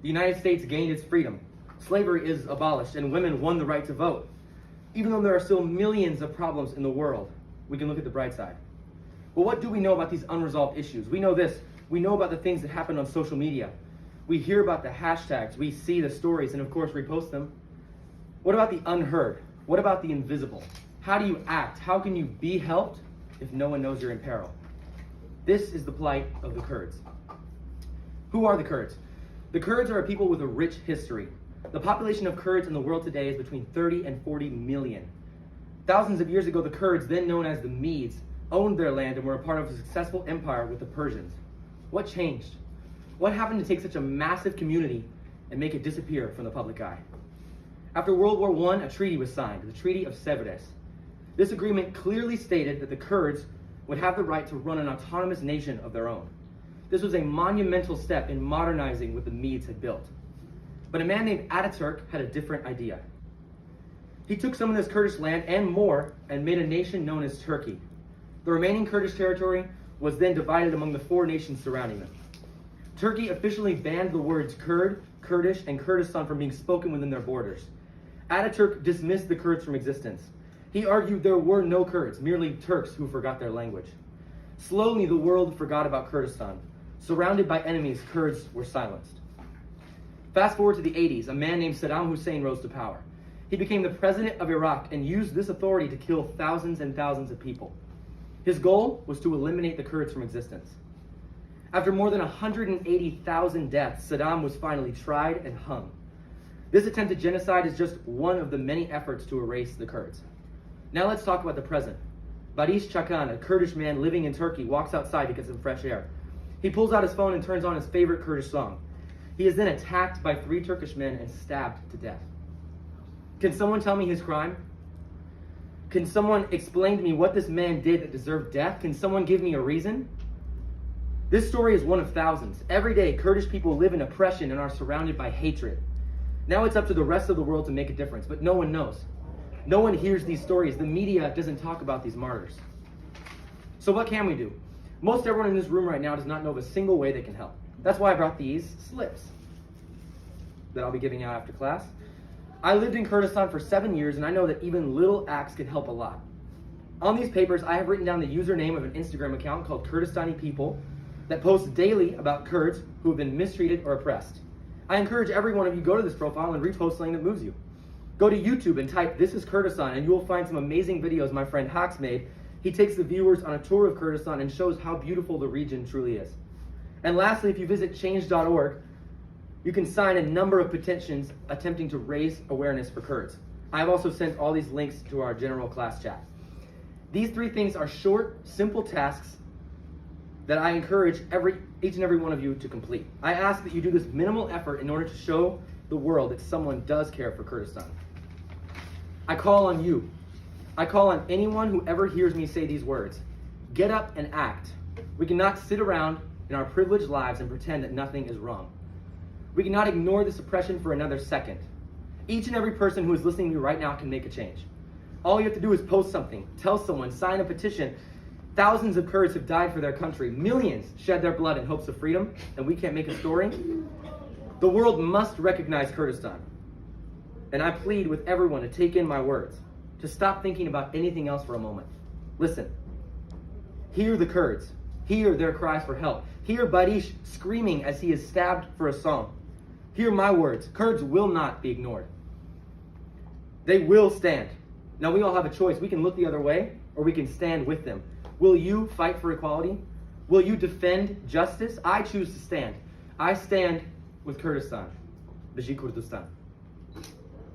The United States gained its freedom. Slavery is abolished and women won the right to vote. Even though there are still millions of problems in the world, we can look at the bright side. But what do we know about these unresolved issues? We know this. We know about the things that happen on social media. We hear about the hashtags, we see the stories, and of course repost them. What about the unheard? What about the invisible? How do you act? How can you be helped if no one knows you're in peril? This is the plight of the Kurds. Who are the Kurds? The Kurds are a people with a rich history. The population of Kurds in the world today is between 30 and 40 million. Thousands of years ago, the Kurds, then known as the Medes, owned their land and were a part of a successful empire with the Persians. What changed? What happened to take such a massive community and make it disappear from the public eye? After World War I, a treaty was signed, the Treaty of Sevres. This agreement clearly stated that the Kurds would have the right to run an autonomous nation of their own. This was a monumental step in modernizing what the Medes had built. But a man named Ataturk had a different idea. He took some of this Kurdish land and more and made a nation known as Turkey. The remaining Kurdish territory was then divided among the 4 nations surrounding them. Turkey officially banned the words Kurd, Kurdish, and Kurdistan from being spoken within their borders. Ataturk dismissed the Kurds from existence. He argued there were no Kurds, merely Turks who forgot their language. Slowly, the world forgot about Kurdistan. Surrounded by enemies, Kurds were silenced. Fast forward to the 80s, a man named Saddam Hussein rose to power. He became the president of Iraq and used this authority to kill thousands and thousands of people. His goal was to eliminate the Kurds from existence. After more than 180,000 deaths, Saddam was finally tried and hung. This attempted genocide is just one of the many efforts to erase the Kurds. Now let's talk about the present. Barish Chakan, a Kurdish man living in Turkey, walks outside to get some fresh air. He pulls out his phone and turns on his favorite Kurdish song. He is then attacked by 3 Turkish men and stabbed to death. Can someone tell me his crime? Can someone explain to me what this man did that deserved death? Can someone give me a reason? This story is one of thousands. Every day, Kurdish people live in oppression and are surrounded by hatred. Now it's up to the rest of the world to make a difference, but no one knows. No one hears these stories. The media doesn't talk about these martyrs. So what can we do? Most everyone in this room right now does not know of a single way they can help. That's why I brought these slips that I'll be giving out after class. I lived in Kurdistan for 7 years, and I know that even little acts can help a lot. On these papers, I have written down the username of an Instagram account called Kurdistani People that posts daily about Kurds who have been mistreated or oppressed. I encourage every one of you go to this profile and repost something that moves you. Go to YouTube and type "This is Kurdistan" and you will find some amazing videos my friend Hax made. He takes the viewers on a tour of Kurdistan and shows how beautiful the region truly is. And lastly, if you visit change.org, you can sign a number of petitions attempting to raise awareness for Kurds. I have also sent all these links to our general class chat. These 3 things are short, simple tasks that I encourage each and every one of you to complete. I ask that you do this minimal effort in order to show the world that someone does care for Kurdistan. I call on you. I call on anyone who ever hears me say these words. Get up and act. We cannot sit around in our privileged lives and pretend that nothing is wrong. We cannot ignore this oppression for another second. Each and every person who is listening to me right now can make a change. All you have to do is post something, tell someone, sign a petition. Thousands of Kurds have died for their country. Millions shed their blood in hopes of freedom, and we can't make a story. The world must recognize Kurdistan. And I plead with everyone to take in my words, to stop thinking about anything else for a moment. Listen. Hear the Kurds. Hear their cries for help. Hear Barish screaming as he is stabbed for a song. Hear my words. Kurds will not be ignored. They will stand. Now we all have a choice. We can look the other way, or we can stand with them. Will you fight for equality? Will you defend justice? I choose to stand. I stand with Kurdistan. Baji Kurdistan.